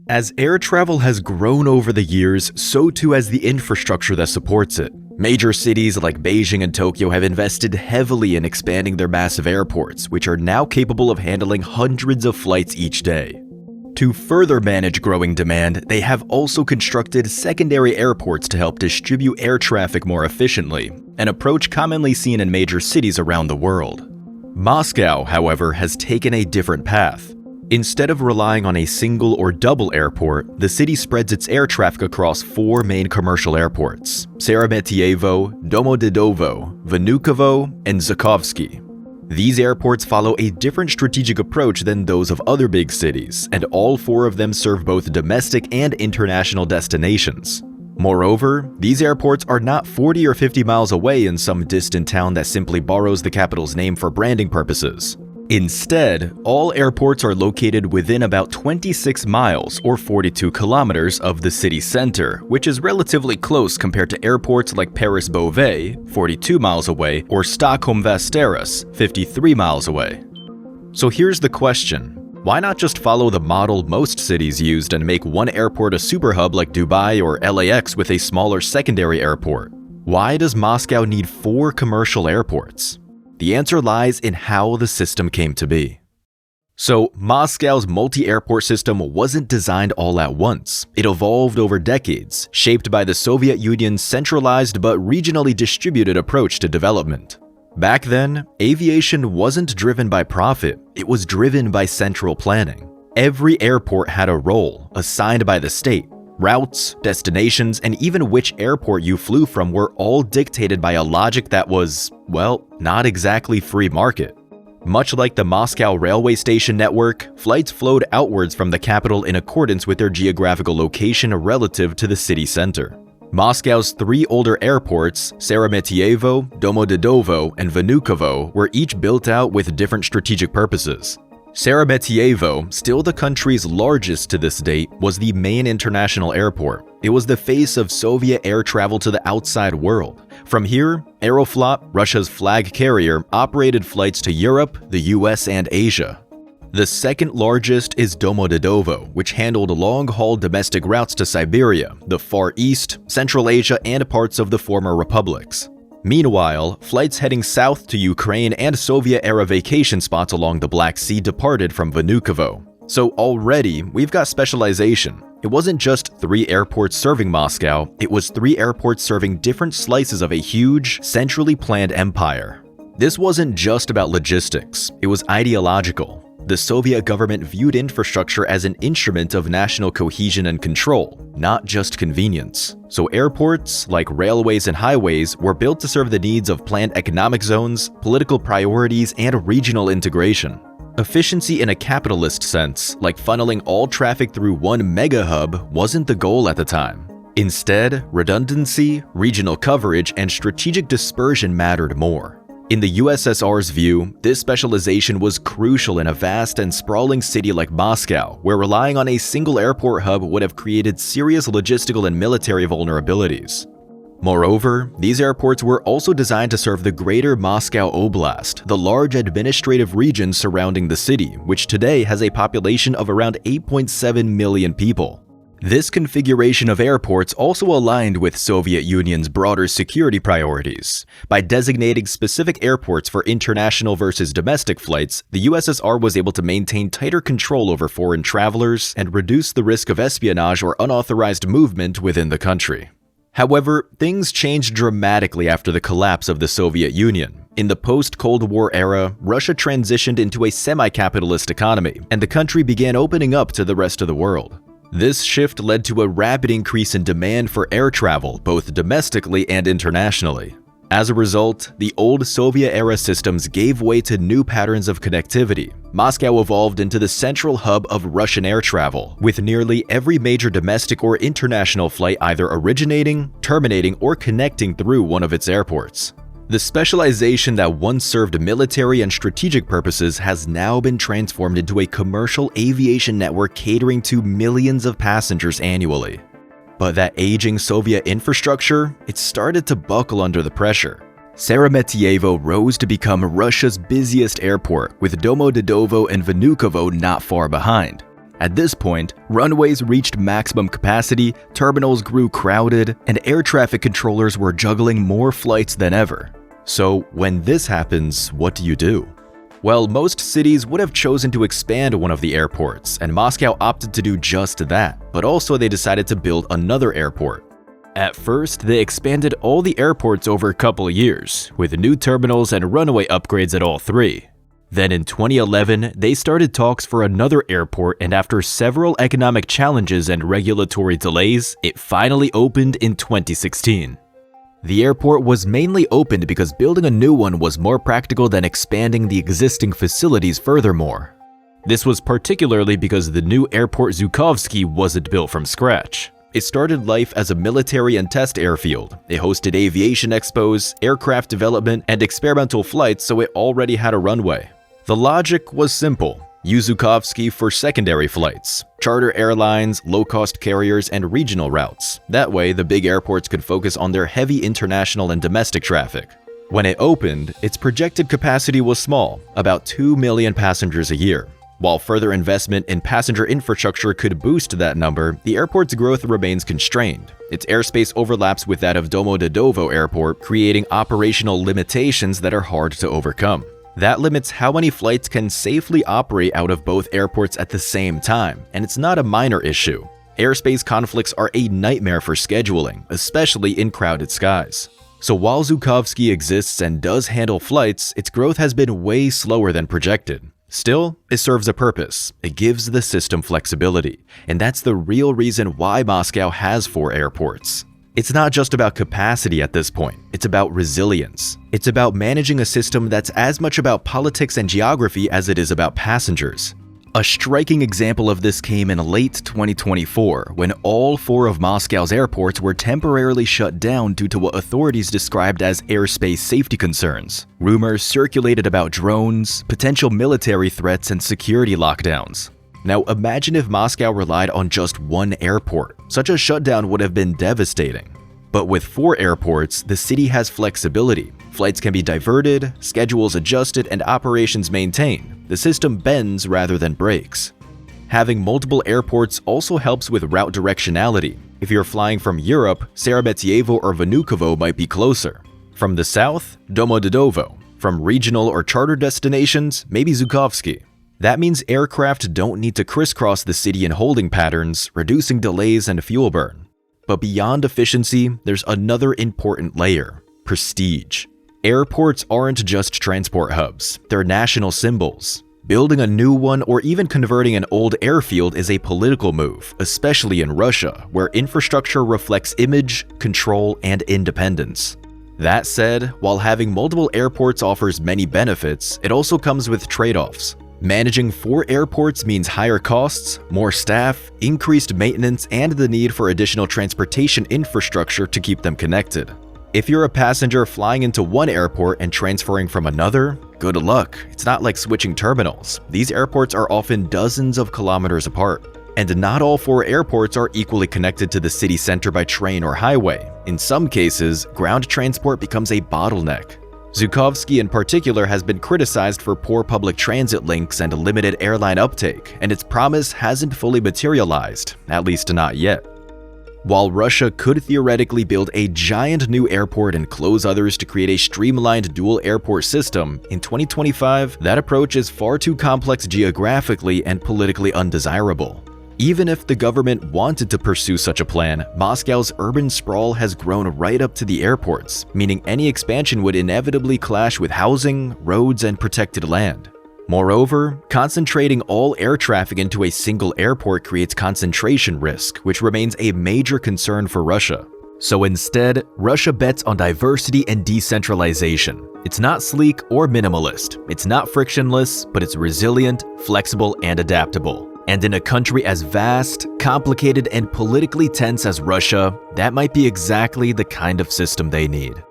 As air travel has grown over the years, so too has the infrastructure that supports it. Major cities like Beijing and Tokyo have invested heavily in expanding their massive airports, which are now capable of handling hundreds of flights each day. To further manage growing demand, they have also constructed secondary airports to help distribute air traffic more efficiently, an approach commonly seen in major cities around the world. Moscow, however, has taken a different path. Instead of relying on a single or double airport, the city spreads its air traffic across four main commercial airports: Sheremetyevo, Domodedovo, Vnukovo, and Zhukovsky. These airports follow a different strategic approach than those of other big cities, and all four of them serve both domestic and international destinations. Moreover, these airports are not 40 or 50 miles away in some distant town that simply borrows the capital's name for branding purposes. Instead, all airports are located within about 26 miles or 42 kilometers of the city center, which is relatively close compared to airports like Paris-Beauvais, 42 miles away, or Stockholm-Västerås, 53 miles away. So here's the question. Why not just follow the model most cities used and make one airport a superhub like Dubai or LAX with a smaller secondary airport? Why does Moscow need four commercial airports? The answer lies in how the system came to be. So, Moscow's multi-airport system wasn't designed all at once. It evolved over decades, shaped by the Soviet Union's centralized but regionally distributed approach to development. Back then, aviation wasn't driven by profit, it was driven by central planning. Every airport had a role, assigned by the state. Routes, destinations, and even which airport you flew from were all dictated by a logic that was, well, not exactly free market. Much like the Moscow railway station network, flights flowed outwards from the capital in accordance with their geographical location relative to the city center. Moscow's three older airports, Sheremetyevo, Domodedovo, and Vnukovo, were each built out with different strategic purposes. Sheremetyevo, still the country's largest to this date, was the main international airport. It was the face of Soviet air travel to the outside world. From here, Aeroflot, Russia's flag carrier, operated flights to Europe, the US, and Asia. The second largest is Domodedovo, which handled long-haul domestic routes to Siberia, the Far East, Central Asia, and parts of the former republics. Meanwhile, flights heading south to Ukraine and Soviet-era vacation spots along the Black Sea departed from Vnukovo. So already, we've got specialization. It wasn't just three airports serving Moscow, it was three airports serving different slices of a huge, centrally planned empire. This wasn't just about logistics, it was ideological. The Soviet government viewed infrastructure as an instrument of national cohesion and control, not just convenience. So airports, like railways and highways, were built to serve the needs of planned economic zones, political priorities, and regional integration. Efficiency in a capitalist sense, like funneling all traffic through one mega hub, wasn't the goal at the time. Instead, redundancy, regional coverage, and strategic dispersion mattered more. In the USSR's view, this specialization was crucial in a vast and sprawling city like Moscow, where relying on a single airport hub would have created serious logistical and military vulnerabilities. Moreover, these airports were also designed to serve the greater Moscow Oblast, the large administrative region surrounding the city, which today has a population of around 8.7 million people. This configuration of airports also aligned with Soviet Union's broader security priorities. By designating specific airports for international versus domestic flights, the USSR was able to maintain tighter control over foreign travelers and reduce the risk of espionage or unauthorized movement within the country. However, things changed dramatically after the collapse of the Soviet Union. In the post-Cold War era, Russia transitioned into a semi-capitalist economy, and the country began opening up to the rest of the world. This shift led to a rapid increase in demand for air travel, both domestically and internationally. As a result, the old Soviet-era systems gave way to new patterns of connectivity. Moscow evolved into the central hub of Russian air travel, with nearly every major domestic or international flight either originating, terminating, or connecting through one of its airports. The specialization that once served military and strategic purposes has now been transformed into a commercial aviation network catering to millions of passengers annually. But that aging Soviet infrastructure, it started to buckle under the pressure. Sheremetyevo rose to become Russia's busiest airport, with Domodedovo and Vnukovo not far behind. At this point, runways reached maximum capacity, terminals grew crowded, and air traffic controllers were juggling more flights than ever. So when this happens, what do? Well, most cities would have chosen to expand one of the airports, and Moscow opted to do just that, but also they decided to build another airport. At first, they expanded all the airports over a couple of years, with new terminals and runway upgrades at all three. Then in 2011, they started talks for another airport, and after several economic challenges and regulatory delays, it finally opened in 2016. The airport was mainly opened because building a new one was more practical than expanding the existing facilities furthermore. This was particularly because the new airport Zhukovsky wasn't built from scratch. It started life as a military and test airfield. It hosted aviation expos, aircraft development, and experimental flights, so it already had a runway. The logic was simple. Use Zhukovsky for secondary flights, charter airlines, low-cost carriers, and regional routes. That way, the big airports could focus on their heavy international and domestic traffic. When it opened, its projected capacity was small, about 2 million passengers a year. While further investment in passenger infrastructure could boost that number, the airport's growth remains constrained. Its airspace overlaps with that of Domodedovo Airport, creating operational limitations that are hard to overcome. That limits how many flights can safely operate out of both airports at the same time, and it's not a minor issue. Airspace conflicts are a nightmare for scheduling, especially in crowded skies. So while Zhukovsky exists and does handle flights, its growth has been way slower than projected. Still, it serves a purpose. It gives the system flexibility, and that's the real reason why Moscow has 4 airports. It's not just about capacity at this point, it's about resilience. It's about managing a system that's as much about politics and geography as it is about passengers. A striking example of this came in late 2024, when all 4 of Moscow's airports were temporarily shut down due to what authorities described as airspace safety concerns. Rumors circulated about drones, potential military threats, and security lockdowns. Now imagine if Moscow relied on just one airport. Such a shutdown would have been devastating. But with 4 airports, the city has flexibility. Flights can be diverted, schedules adjusted, and operations maintained. The system bends rather than breaks. Having multiple airports also helps with route directionality. If you're flying from Europe, Sheremetyevo or Vnukovo might be closer. From the south, Domodedovo. From regional or charter destinations, maybe Zhukovsky. That means aircraft don't need to crisscross the city in holding patterns, reducing delays and fuel burn. But beyond efficiency, there's another important layer: prestige. Airports aren't just transport hubs, they're national symbols. Building a new one or even converting an old airfield is a political move, especially in Russia, where infrastructure reflects image, control, and independence. That said, while having multiple airports offers many benefits, it also comes with trade-offs. Managing 4 airports means higher costs, more staff, increased maintenance, and the need for additional transportation infrastructure to keep them connected. If you're a passenger flying into one airport and transferring from another, good luck. It's not like switching terminals. These airports are often dozens of kilometers apart. And not all 4 airports are equally connected to the city center by train or highway. In some cases, ground transport becomes a bottleneck. Zhukovsky in particular has been criticized for poor public transit links and limited airline uptake, and its promise hasn't fully materialized, at least not yet. While Russia could theoretically build a giant new airport and close others to create a streamlined dual airport system, in 2025, that approach is far too complex geographically and politically undesirable. Even if the government wanted to pursue such a plan, Moscow's urban sprawl has grown right up to the airports, meaning any expansion would inevitably clash with housing, roads, and protected land. Moreover, concentrating all air traffic into a single airport creates concentration risk, which remains a major concern for Russia. So instead, Russia bets on diversity and decentralization. It's not sleek or minimalist. It's not frictionless, but it's resilient, flexible, and adaptable. And in a country as vast, complicated, and politically tense as Russia, that might be exactly the kind of system they need.